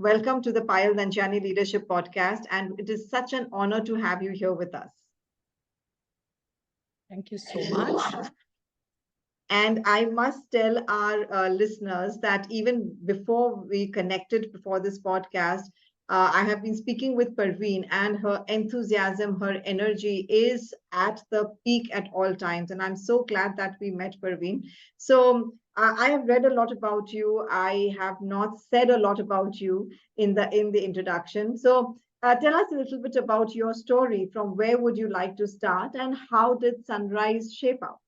welcome to the Payal Nanjiani Leadership Podcast. And it is such an honor to have you here with us. Thank you so much. And I must tell our listeners that even before we connected before this podcast, I have been speaking with Parveen, and her enthusiasm, her energy is at the peak at all times. And I'm so glad that we met, Parveen. So I have read a lot about you. I have not said a lot about you in the introduction. So tell us a little bit about your story. From where would you like to start, and how did Sunrise shape up?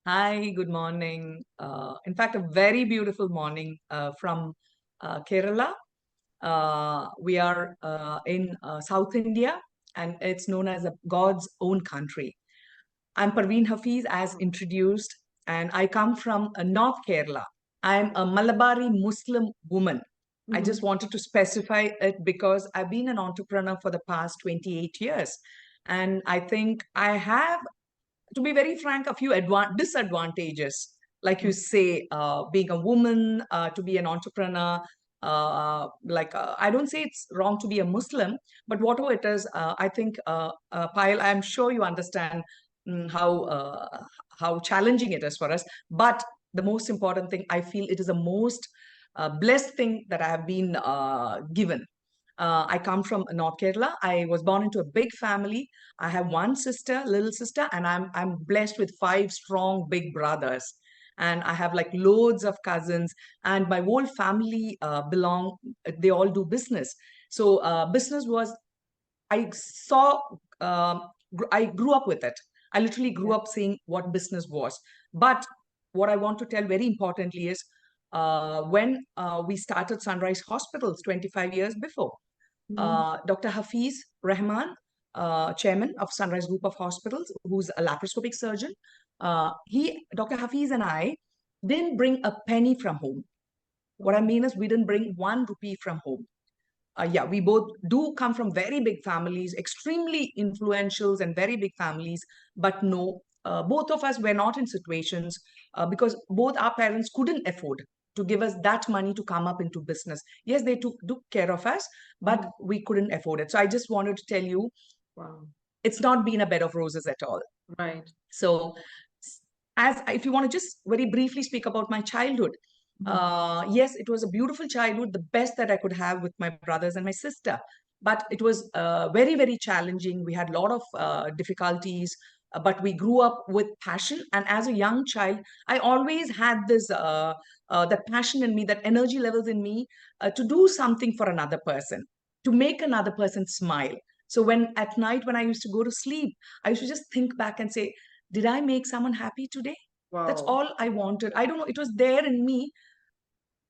Hi, good morning. In fact, a very beautiful morning from Kerala. We are in South India, and it's known as God's own country. I'm Parveen Hafeez, as introduced, and I come from North Kerala. I'm a Malabari Muslim woman. I just wanted to specify it because I've been an entrepreneur for the past 28 years. And I think I have, to be very frank, a few disadvantages. Like you say, being a woman, to be an entrepreneur, I don't say it's wrong to be a Muslim, but whatever it is, I think, Payal, I'm sure you understand how challenging it is for us. But the most important thing, I feel it is the most blessed thing that I have been given. I come from North Kerala. I was born into a big family. I have one sister, little sister, and I'm blessed with five strong big brothers. And I have like loads of cousins, and my whole family belong. They all do business. So business was, I saw. I grew up with it. I literally grew up seeing what business was. But what I want to tell very importantly is when we started Sunrise Hospitals 25 years before. Dr. Hafeez Rahman, chairman of Sunrise Group of Hospitals, who's a laparoscopic surgeon, Dr. Hafeez and I didn't bring a penny from home. What I mean is we didn't bring 1 rupee from home. Yeah, we both do come from very big families, extremely influential and very big families, but no, both of us were not in situations because both our parents couldn't afford to give us that money to come up into business. Yes, they took care of us, but we couldn't afford it. So I just wanted to tell you, Wow. It's not been a bed of roses at all. Right. So, as if you want to just very briefly speak about my childhood, yes, it was a beautiful childhood, the best that I could have with my brothers and my sister. But it was very, very challenging. We had a lot of difficulties, but we grew up with passion. And as a young child, I always had this that passion in me, that energy levels in me to do something for another person, to make another person smile. So when at night when I used to go to sleep, I used to just think back and say, did I make someone happy today? That's Wow. all I wanted. I don't know. It was there in me.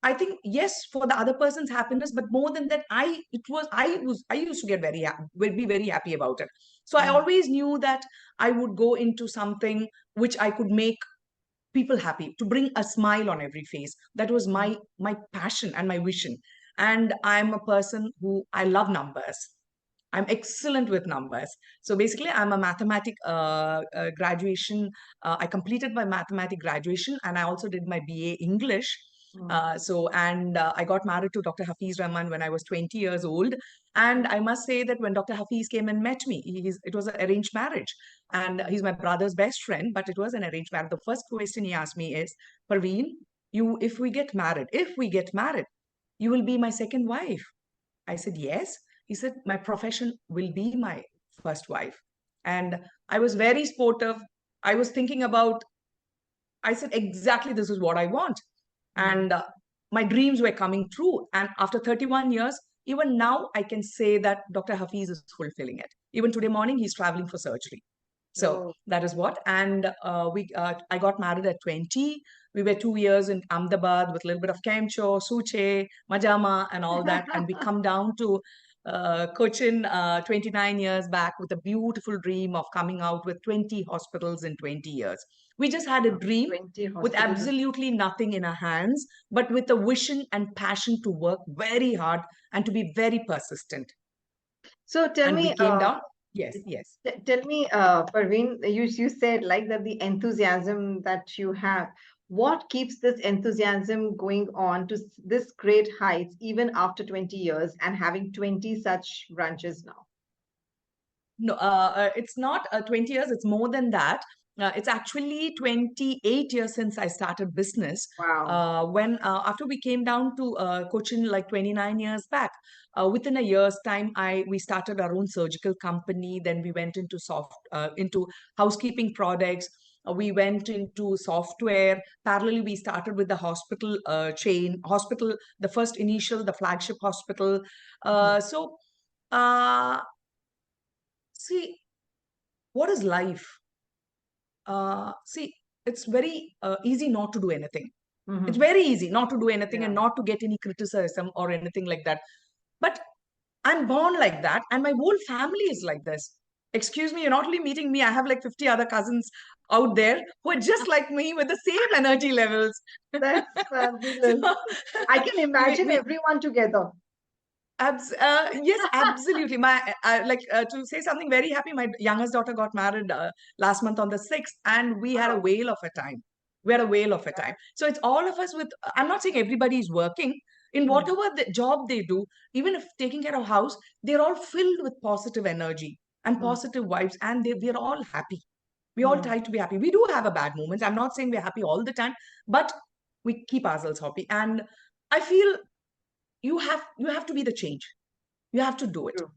I think yes, for the other person's happiness, but more than that, I used to get very happy, would be very happy about it. So I always knew that I would go into something which I could make people happy, to bring a smile on every face. That was my passion and my vision. And I'm a person who I love numbers. I'm excellent with numbers. So basically, I'm a mathematic graduation. I completed my mathematic graduation, and I also did my BA English. I got married to Dr. Hafeez Rahman when I was 20 years old. And I must say that when Dr. Hafeez came and met me, it was an arranged marriage. And he's my brother's best friend, but it was an arranged marriage. The first question he asked me is, Parveen, if we get married, you will be my second wife. I said, yes. He said, my profession will be my first wife. And I was very sportive. I was thinking about, I said, exactly this is what I want. And my dreams were coming true. And after 31 years, even now, I can say that Dr. Hafeez is fulfilling it. Even today morning, he's traveling for surgery. So that is what. And I got married at 20. We were 2 years in Ahmedabad with a little bit of Kemcho, Suche, Majama, and all that. And we come down to Cochin 29 years back with a beautiful dream of coming out with 20 hospitals in 20 years. We just had a dream with absolutely nothing in our hands, but with a vision and passion to work very hard and to be very persistent. So tell and me, we came down. Yes, yes. Tell me, Parveen, you said like that the enthusiasm that you have. What keeps this enthusiasm going on to this great heights even after 20 years and having 20 such branches now? No, it's not 20 years, it's more than that. It's actually 28 years since I started business. Wow. When After we came down to Cochin like 29 years back, within a year's time, we started our own surgical company. Then we went into housekeeping products. We went into software. Parallelly, we started with the hospital hospital, the first initial, the flagship hospital. Mhm. So, uh, see, what is life? See, it's very easy not to do anything. It's Mhm. very easy not to do anything and Yeah. not to get any criticism or anything like that. But I'm born like that, and my whole family is like this. Excuse me, you're not only meeting me, I have like 50 other cousins out there who are just like me with the same energy levels. That's fabulous. So I can imagine we everyone together. Yes, absolutely. To say something very happy, my youngest daughter got married last month on the 6th, and we had a Wow. whale of a time. We had a whale of a time. So it's all of us with, I'm not saying everybody is working in Mm, whatever the job they do, even if taking care of house, they're all filled with positive energy and mm, positive vibes, and we're all happy. We all mm. try to be happy. We do have a bad moments. I'm not saying we're happy all the time, but we keep ourselves happy. And I feel you have to be the change. You have to do it. True,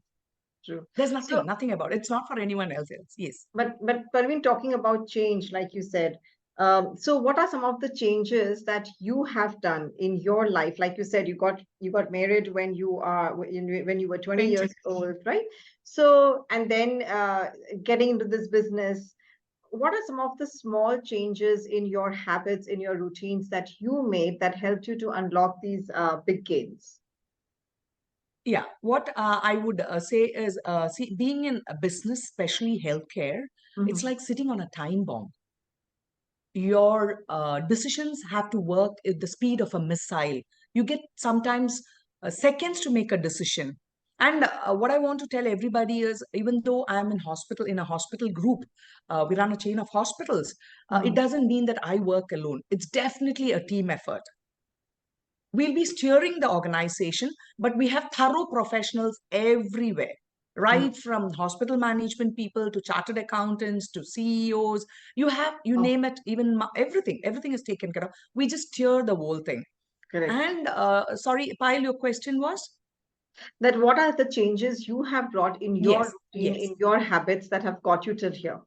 true. There's So, nothing about it. It's not for anyone else. Yes. but Parveen, talking about change, like you said, so what are some of the changes that you have done in your life? Like you said, you got married when when you were 20 20. years old, right? So, and then getting into this business, what are some of the small changes in your habits, in your routines that you made that helped you to unlock these big gains? Yeah. What I would say is, see, being in a business, especially healthcare, it's Mhm. like sitting on a time bomb. Your decisions have to work at the speed of a missile. You get sometimes seconds to make a decision. And what I want to tell everybody is, even though I'm in a hospital group, we run a chain of hospitals. It Mhm. doesn't mean that I work alone. It's definitely a team effort. We'll be steering the organization, but we have thorough professionals everywhere, Mhm. right from hospital management people to chartered accountants to CEOs. You Oh, name it, even everything is taken care of. We just steer the whole thing. correct. And sorry, Payal, your question was? That what are the changes you have brought in your Yes, routine, yes. in your habits that have got you till here?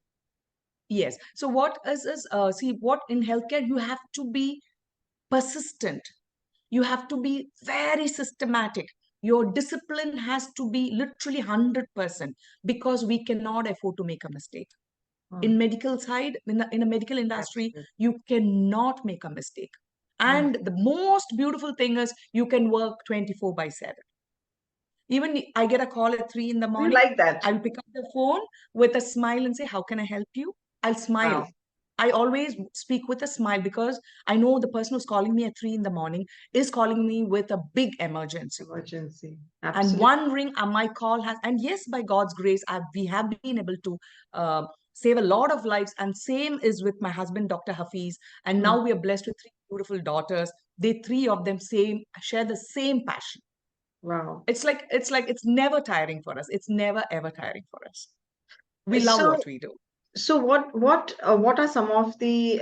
Yes. So what is see, what in healthcare you have to be persistent. You have to be very systematic. Your discipline has to be literally 100% because we cannot afford to make a mistake. Mm, In medical side, in a medical industry, absolutely. you cannot make a mistake. Mm. And the most beautiful thing is you can work 24 by 7. Even I get a call at 3 in the Do you morning, like that? I'll pick up the phone with a smile and say, how can I help you? I'll smile. Wow, I always speak with a smile because I know the person who's calling me at 3 in the morning is calling me with a big emergency. emergency. And Absolutely. one ring, my call has, and yes, by God's grace, we have been able to uh, save a lot of lives. And same is with my husband, Dr. Hafeez. And Mm. now we are blessed with 3 beautiful daughters. They three of them share the same passion. Wow. It's never tiring for us. It's never ever tiring for us. We love So, what we do. so what are some of the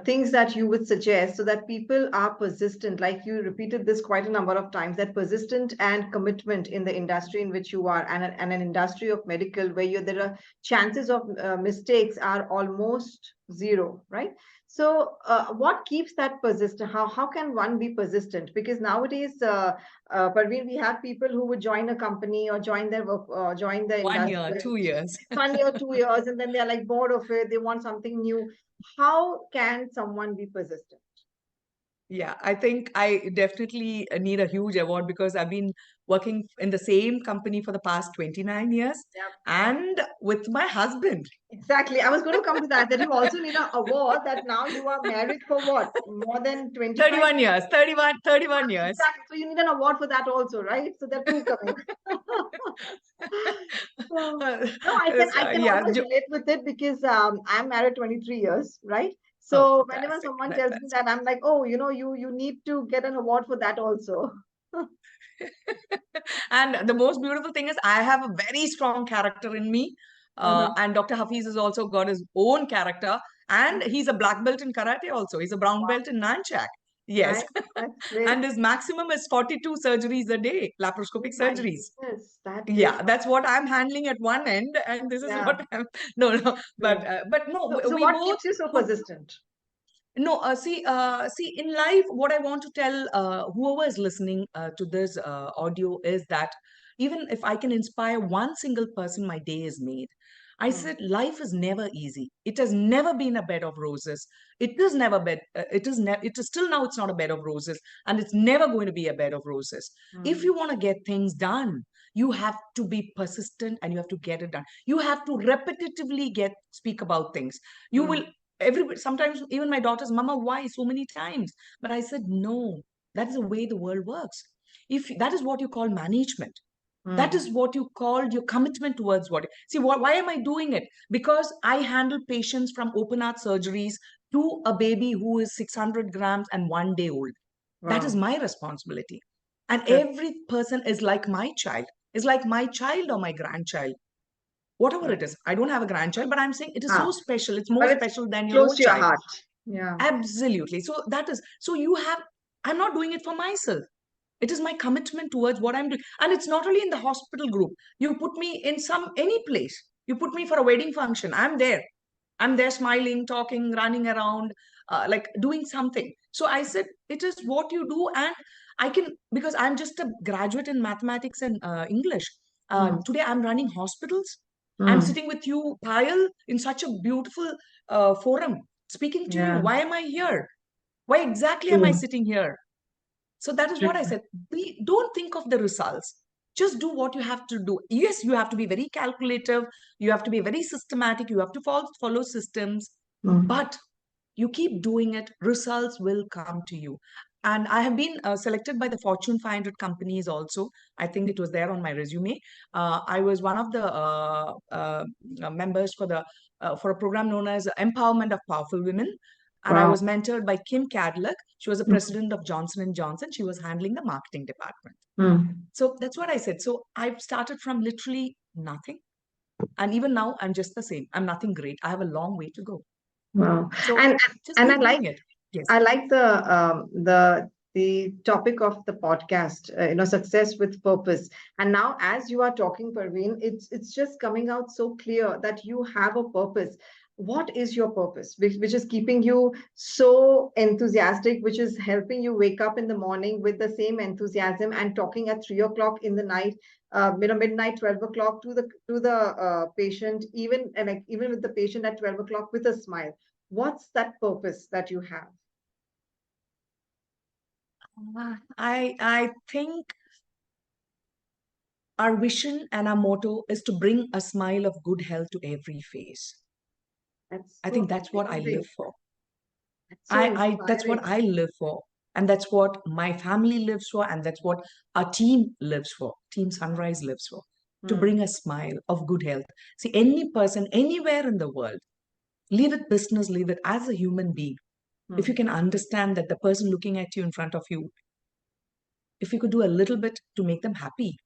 things that you would suggest so that people are persistent? Like you repeated this quite a number of times, that persistent and commitment in the industry in which you are, and an industry of medical where there are chances of mistakes are almost zero, right? So, what keeps that persistent? How can one be persistent? Because nowadays, Parveen, we have people who would join a company or join their work, join the 1 year, industry 2 years. 1 year, 2 years, and then they're like bored of it. They want something new. How can someone be persistent? Yeah, I think I definitely need a huge award because I've been working in the same company for the past 29 years Yeah, and with my husband. exactly. I was going to come to that. That you also need an award. That now you are married for what, more than 25 31 years? years, 31 years. Exactly. So you need an award for that also, right? So there are two coming. So, no, I can Yeah, almost relate with it because I'm married 23 years, right? Oh, So whenever fantastic. someone tells me that, I'm like, oh, you need to get an award for that also. And the most beautiful thing is I have a very strong character in me. Uh-huh. And Dr. Hafiz has also got his own character. And he's a black belt in karate also. He's a brown Wow, belt in Nanchak. Yes. nice. That's great. And his maximum is 42 surgeries a day, Oh laparoscopic my surgeries. goodness, that is, Yeah, that's what I'm handling at one end, and this is yeah, what I'm. No, no, true. but no, So we what both keeps you so put. persistent? No, see, in life, what I want to tell whoever is listening to this audio is that even if I can inspire one single person, my day is made. I Hmm. said life is never easy. It has never been a bed of roses. It is never bed. It is still now. It's not a bed of roses, and it's never going to be a bed of roses. If Hmm. you want to get things done, you have to be persistent, and you have to get it done. You have to repetitively get speak about things. You Hmm. will everybody sometimes even my daughter's mama why so many times, but I said no, that is the way the world works. If that is what you call management, that Hmm. is what you call your commitment towards what see why am I doing it? Because I handle patients from open heart surgeries to a baby who is 600 grams and 1 day old. That is Wow. my responsibility, and Correct. every person is like my child, is like my child or my grandchild, whatever it is. I don't have a grandchild, but I'm saying it is so Ah, special. It's more but it's special than your close own to your child. heart. Yeah. Absolutely. So that is, so you have, I'm not doing it for myself. It is my commitment towards what I'm doing. And it's not only in the hospital group. You put me in any place. You put me for a wedding function. I'm there. I'm there smiling, talking, running around, like doing something. So I said, it is what you do. And I can, because I'm just a graduate in mathematics and English. Hmm. Today I'm running hospitals. I'm Hmm. sitting with you, Payal, in such a beautiful forum, speaking to you. Yeah. Why am I here? Why exactly am I True. sitting here? So that is True. what I said. Don't think of the results. Just do what you have to do. Yes, you have to be very calculative. You have to be very systematic. You have to follow systems. Hmm. But you keep doing it, results will come to you. And I have been selected by the Fortune 500 companies also. I think it was there on my resume. I was one of the members for a program known as Empowerment of Powerful Women. And I Wow. was mentored by Kim Cadlick. She was the Hmm. president of Johnson and Johnson. She was handling the marketing department. Hmm. So that's what I said. So I've started from literally nothing. And even now, I'm just the same. I'm nothing great. I have a long way to go. Wow. So And just and keep doing it. Yes. I like the topic of the podcast, success with purpose. And now, as you are talking, Parveen, it's just coming out so clear that you have a purpose. What is your purpose, which is keeping you so enthusiastic, which is helping you wake up in the morning with the same enthusiasm and talking at 3 o'clock in the night, midnight, 12 o'clock to the patient, even and like, even with the patient at 12 o'clock with a smile. What's that purpose that you have? I think our vision and our motto is to bring a smile of good health to every face. That's I so think that's what I live amazing. for. That's so That's what inspiring. I live for. And that's what my family lives for. And that's what our team lives for. Team Sunrise lives for. To Hmm. bring a smile of good health. See, any person, anywhere in the world, leave it business, leave it as a human being. If you Hmm. can understand that the person looking at you in front of you, if you could do a little bit to make them happy,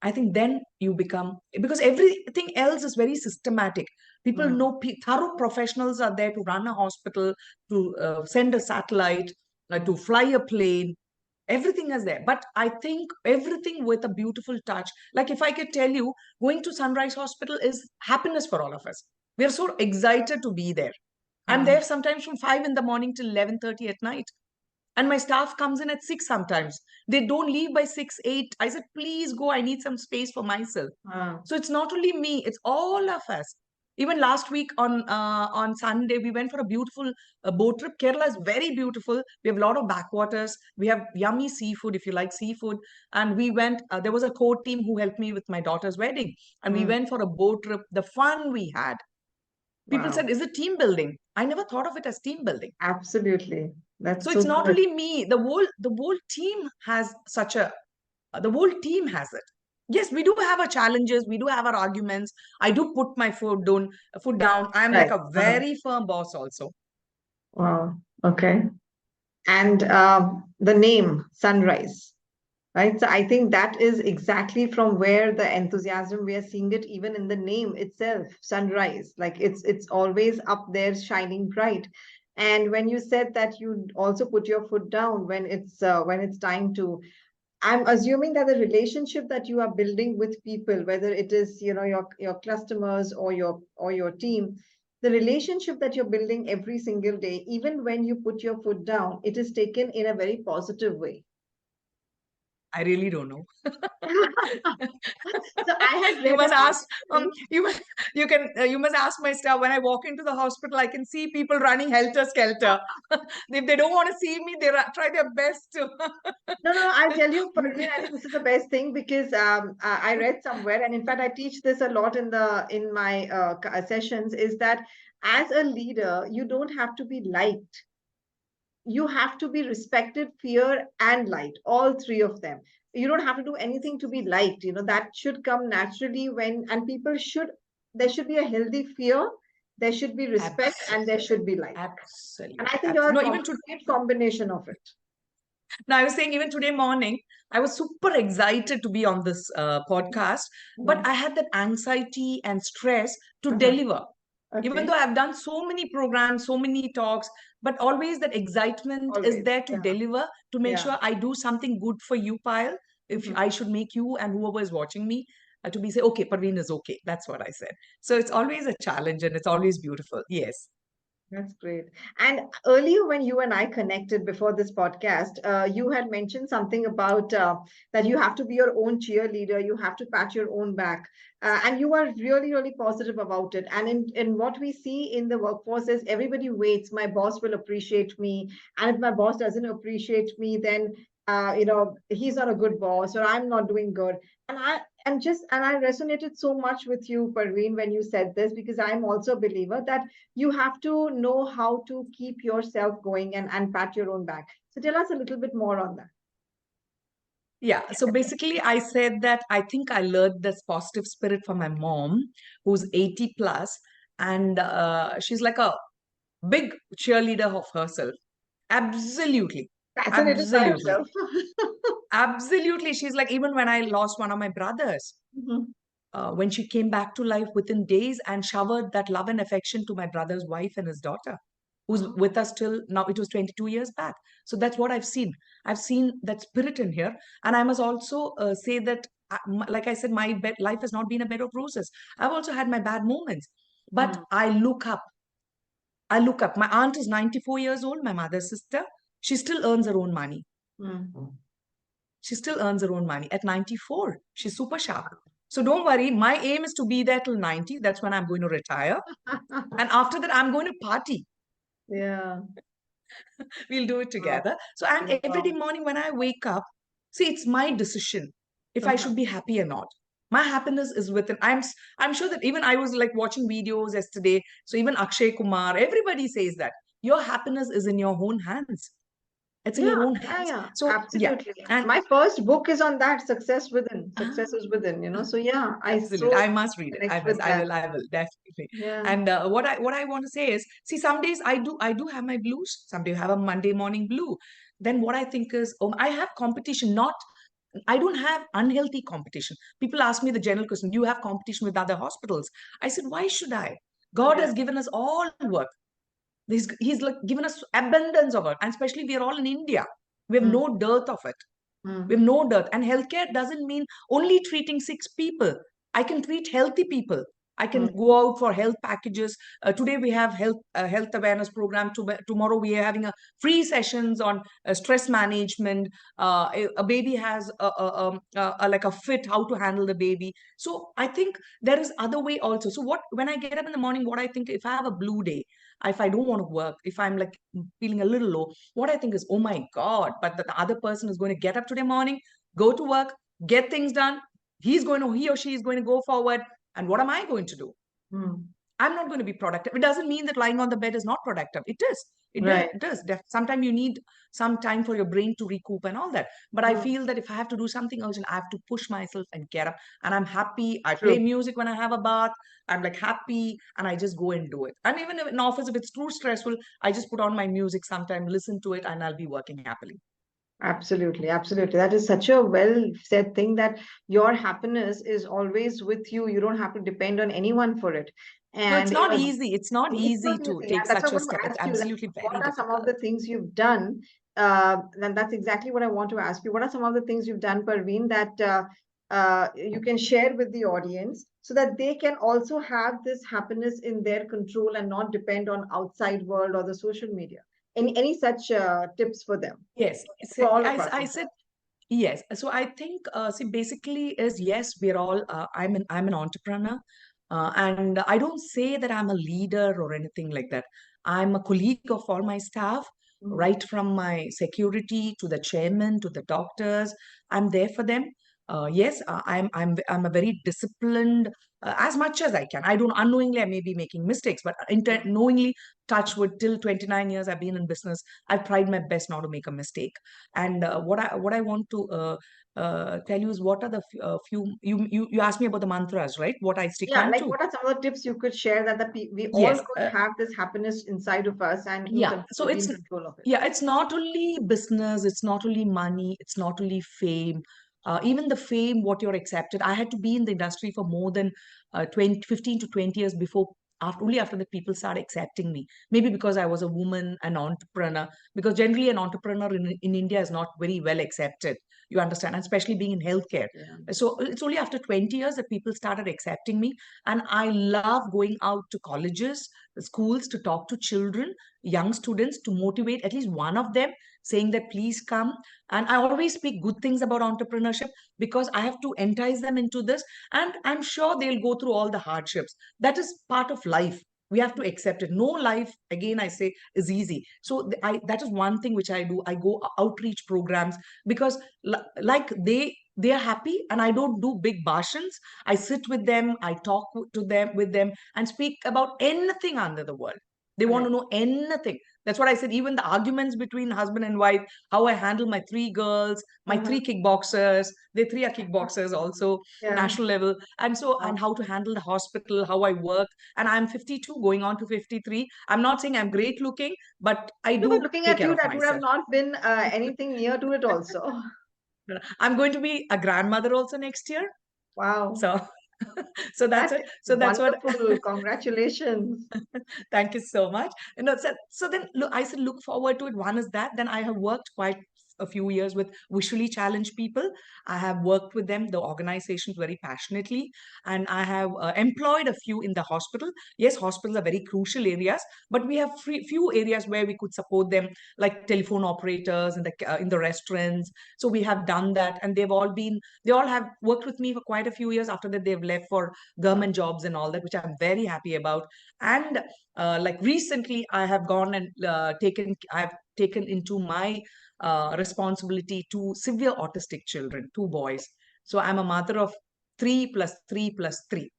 I think then you become, because everything else is very systematic. People Hmm. know, thorough professionals are there to run a hospital, to send a satellite, Hmm. to fly a plane. Everything is there. But I think everything with a beautiful touch. Like if I could tell you, going to Sunrise Hospital is happiness for all of us. We are so excited to be there. I'm Hmm. there sometimes from 5 in the morning till 11:30 at night. And my staff comes in at 6 sometimes. They don't leave by 6, 8. I said, please go. I need some space for myself. Hmm. So it's not only me, it's all of us. Even last week on Sunday, we went for a beautiful boat trip. Kerala is very beautiful. We have a lot of backwaters. We have yummy seafood if you like seafood. And we went, there was a core team who helped me with my daughter's wedding. And we Hmm. went for a boat trip. The fun we had. People Wow. said, is it team building? I never thought of it as team building. Absolutely. So That's it's so not good. only me, the whole team has such a the whole team has it. Yes, we do have our challenges, we do have our arguments. I do put my foot down. I'm like Right. a very firm boss also. Wow. Okay. And the name Sunrise, right? So I think that is exactly from where the enthusiasm we are seeing it even in the name itself, Sunrise. Like it's always up there shining bright. And when you said that you also put your foot down when it's time to, I'm assuming that the relationship that you are building with people, whether it is, your customers or your team, the relationship that you're building every single day, even when you put your foot down, it is taken in a very positive way. I really don't know. So I had You read an must ask. article. You must ask my staff. When I walk into the hospital, I can see people running helter skelter. If they don't want to see me, they try their best to. No, no, I'll tell you, Parveen, I think this is the best thing because I read somewhere, and in fact, I teach this a lot in my sessions, is that as a leader, you don't have to be liked. You have to be respected, fear, and light, all three of them. You don't have to do anything to be liked. That should come naturally and people should, there should be a healthy fear, there should be respect, and there Absolutely, should be light. And I absolutely, think you're a absolutely. No, even to great combination of it. now, I was saying even today morning, I was super excited to be on this podcast, but Mhm. I had that anxiety and stress to Uh-huh. deliver. Even Okay. though I've done so many programs, so many talks, but always that excitement is Always. there to Yeah. deliver, to make Yeah. sure I do something good for you, Payal. If Mhm. I should make you and whoever is watching me to be say, okay, Parveen is okay. That's what I said. So it's always a challenge and it's always beautiful. Yes. That's great. And earlier, when you and I connected before this podcast, you had mentioned something about that you have to be your own cheerleader, you have to pat your own back, and you are really, really positive about it. And in what we see in the workforce is everybody waits. My boss will appreciate me, and if my boss doesn't appreciate me, then he's not a good boss, or I'm not doing good. And I resonated so much with you, Parveen, when you said this because I'm also a believer that you have to know how to keep yourself going and pat your own back. So tell us a little bit more on that. Yeah, so basically, I said that I think I learned this positive spirit from my mom, who's 80 plus, and she's like a big cheerleader of herself. Absolutely. That's in it by Absolutely. itself. Absolutely. She's like, even when I lost one of my brothers, Mhm. when she came back to life within days and showered that love and affection to my brother's wife and his daughter, who's Oh, with us till now. It was 22 years back. So that's what I've seen. I've seen that spirit in here. And I must also say that, like I said, life has not been a bed of roses. I've also had my bad moments. But mm, I look up. I look up. My aunt is 94 years old, my mother's sister. She still earns her own money. mm. She still earns her own money at 94. She's super sharp. So don't worry. My aim is to be there till 90. That's when I'm going to retire. And after that, I'm going to party. Yeah. We'll do it Wow. together. So, and every day Wow. morning when I wake up, see, it's my decision if I Uh-huh. should be happy or not. My happiness is within. I'm sure that even I was like watching videos yesterday. So even Akshay Kumar, everybody says that your happiness is in your own hands. It's in Yeah, your own yeah, hands. yeah, So yeah, absolutely. and My first book is on that, Success Within. Success ah, is within. So yeah, I absolutely. so I must read it. I connect must. with that. I will definitely. Yeah. And what I want to say is, see, some days I do have my blues. Some days I have a Monday morning blue. Then what I think is, I have competition. Not I don't have unhealthy competition. People ask me the general question: Do you have competition with other hospitals? I said, why should I? God Yeah. has given us all work. He's like given us abundance of it, and especially we are all in India. We have Mm, no dearth of it. We mm, have no dearth. And healthcare doesn't mean only treating sick people. I can treat healthy people. I can mm, go out for health packages. Today we have health awareness program. Tomorrow we are having a free sessions on stress management. A baby has like a fit, how to handle the baby. So I think there is other way also. So what when I get up in the morning, what I think if I have a blue day, if I don't want to work, if I'm like feeling a little low, what I think is, oh my God, but the other person is going to get up today morning, go to work, get things done. He or she is going to go forward. And what am I going to do? mm. I'm not going to be productive. It doesn't mean that lying on the bed is not productive. It is. Right. It is. Sometimes you need some time for your brain to recoup and all that. But I Mm. feel that if I have to do something urgent, I have to push myself and get up. And I'm happy. I play True. music when I have a bath. I'm like happy and I just go and do it. And even in office, if it's too stressful, I just put on my music sometime, listen to it, and I'll be working happily. Absolutely, absolutely. That is such a well said thing, that your happiness is always with you. You don't have to depend on anyone for it. No, it's And not easy. It's not it's not easy to easy. take And that's such what I a want step. to It's ask you. Like, absolutely what very are some of the difficult. things you've done? And that's exactly what I want to ask you. What are some of the things you've done, Parveen, that you can share with the audience so that they can also have this happiness in their control and not depend on outside world or the social media? Any such tips for them, Yes. for all of us, I in said fact? yes. So I think, see, basically is yes, we're all, I'm an entrepreneur. And I don't say that I'm a leader or anything like that. I'm a colleague of all my staff, Mhm. right from my security to the chairman to the doctors. I'm there for them. Yes, I'm a very disciplined, as much as I can. I don't unknowingly I may be making mistakes, but knowingly, touch wood, till 29 years I've been in business. I've tried my best not to make a mistake. And what I want to tell you is what are the few you asked me about the mantras, right? What I stick Yeah, on like to. what are some of the tips you could share that we all Yes, could have this happiness inside of us and in yeah. So control, be in control of it? it's not only business, it's not only money, it's not only fame. Even the fame, what you're accepted. I had to be in the industry for more than 20, 15 to 20 years before, only after that people started accepting me. Maybe because I was a woman, an entrepreneur, because generally an entrepreneur in India is not very well accepted. You understand, and especially being in healthcare. Yeah. So it's only after 20 years that people started accepting me. And I love going out to colleges, schools to talk to children, young students, to motivate at least one of them, saying that please come. And I always speak good things about entrepreneurship because I have to entice them into this. And I'm sure they'll go through all the hardships. That is part of life. We have to accept it. No life, again, I say, is easy. So that is one thing which I do. I go outreach programs because like they are happy and I don't do big bhashans. I sit with them, I talk to them with them and speak about anything under the world. They want to Correct. know anything. That's what I said. Even the arguments between husband and wife, how I handle my three girls, my Uh-huh. three kickboxers, they three are kickboxers also, Yeah. national level. And so, and Wow. how to handle the hospital, how I work. And I'm 52 going on to 53. I'm not saying I'm great looking, but I No, but do looking take at care you, of that would have myself. not been anything near to it also. I'm going to be a grandmother also next year. Wow. So, so that's That it. is So that's what. wonderful. Congratulations. Thank you so much. So then look, I said look forward to it. One is that. Then I have worked quite a few years with visually challenged people. I have worked with them, the organizations very passionately, and I have employed a few in the hospital. Yes, hospitals are very crucial areas, but we have few areas where we could support them, like telephone operators in the restaurants. So we have done that, and they all have worked with me for quite a few years. After that, they've left for Wow. government jobs and all that, which I'm very happy about. And like recently I have gone and I've taken into my responsibility two severe autistic children, two boys. So I'm a mother of three plus three plus three,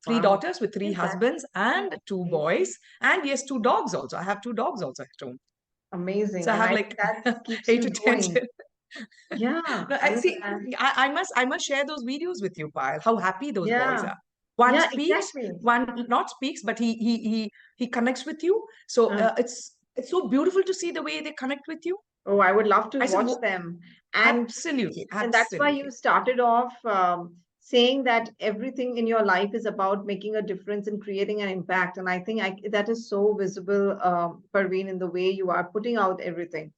three Wow. daughters with three Is that husbands and two boys. amazing? And yes, two dogs also. I have two dogs also at home. Amazing. So I And have I think like that keeps eight you to ten going. children. Yeah. No, I I mean, see. I must share those videos with you, Payal. How happy those boys yeah. are. One Yeah, speaks, exactly. one not speaks, but he connects with you. So Uh, it's so beautiful to see the way they connect with you. oh, I would love to I said, watch them. And absolutely, and that's why you absolutely. started off saying that everything in your life is about making a difference and creating an impact. And I think that is so visible, Parveen, in the way you are putting out everything.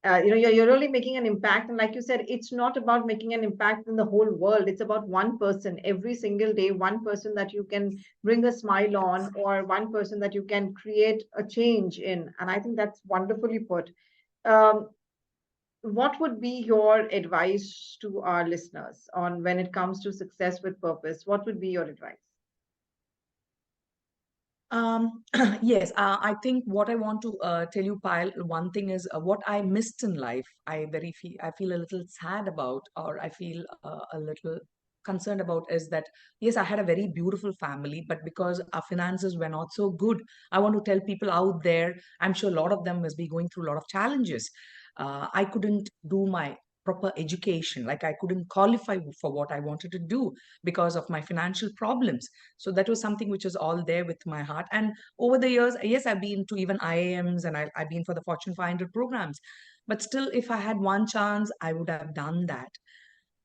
You're really making an impact. And like you said, it's not about making an impact in the whole world. It's about one person every single day, one person that you can bring a smile on, or one person that you can create a change in. And I think that's wonderfully put. Um, what would be your advice to our listeners on when it comes to success with purpose? What would be your advice? Yes, I think what I want to tell you, Pyle, one thing is what I missed in life. I feel a little sad about, or I feel a little concerned about is that, yes, I had a very beautiful family, but because our finances were not so good, I want to tell people out there, I'm sure a lot of them must be going through a lot of challenges. I couldn't do my proper education, like I couldn't qualify for what I wanted to do because of my financial problems. So that was something which was all there with my heart. And over the years, yes, I've been to even IIMs, and I've been for the Fortune 500 programs. But still, if I had one chance, I would have done that.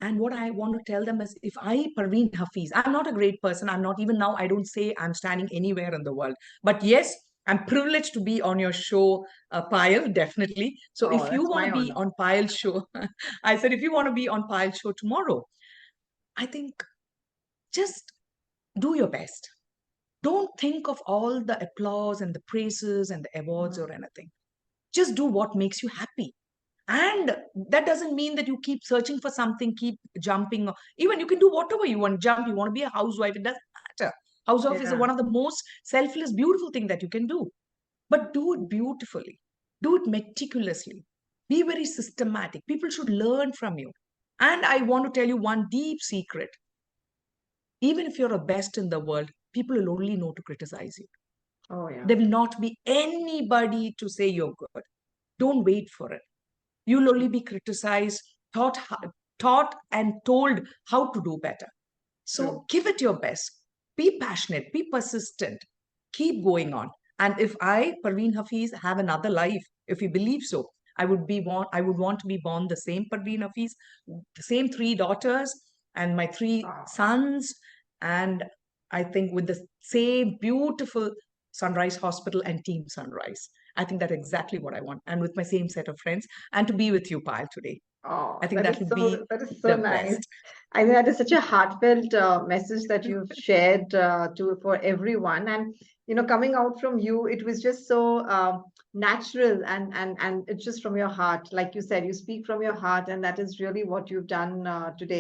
And what I want to tell them is, if I, Parveen Hafiz, I'm not a great person. I'm not, even now, I don't say I'm standing anywhere in the world. But yes, I'm privileged to be on your show, Payal, definitely. So Oh, if you that's want my to be honor. on Payal's show, I said, if you want to be on Payal's show tomorrow, I think just do your best. Don't think of all the applause and the praises and the awards Mhm. or anything. Just do what makes you happy. And that doesn't mean that you keep searching for something, keep jumping. Even you can do whatever you want. Jump, you want to be a housewife, it doesn't matter. Housewife is Yeah. one of the most selfless, beautiful thing that you can do. But do it beautifully. Do it meticulously. Be very systematic. People should learn from you. And I want to tell you one deep secret. Even if you're the best in the world, people will only know to criticize you. Oh, yeah. There will not be anybody to say you're good. Don't wait for it. You'll only be criticized, taught and told how to do better. True. So give it your best. Be passionate, be persistent, keep going on. And if I, Parveen Hafiz, have another life, if you believe so, I would want to be born the same Parveen Hafiz, the same three daughters and my three Wow. sons, and I think with the same beautiful Sunrise Hospital and Team Sunrise. I think that's exactly what I want. And with my same set of friends, and to be with you, Payal, today. Oh, I think that would be that is so the nice. best. I think that is such a heartfelt message that you've shared to for everyone. And coming out from you, it was just so natural, and it's just from your heart. Like you said, you speak from your heart, and that is really what you've done today.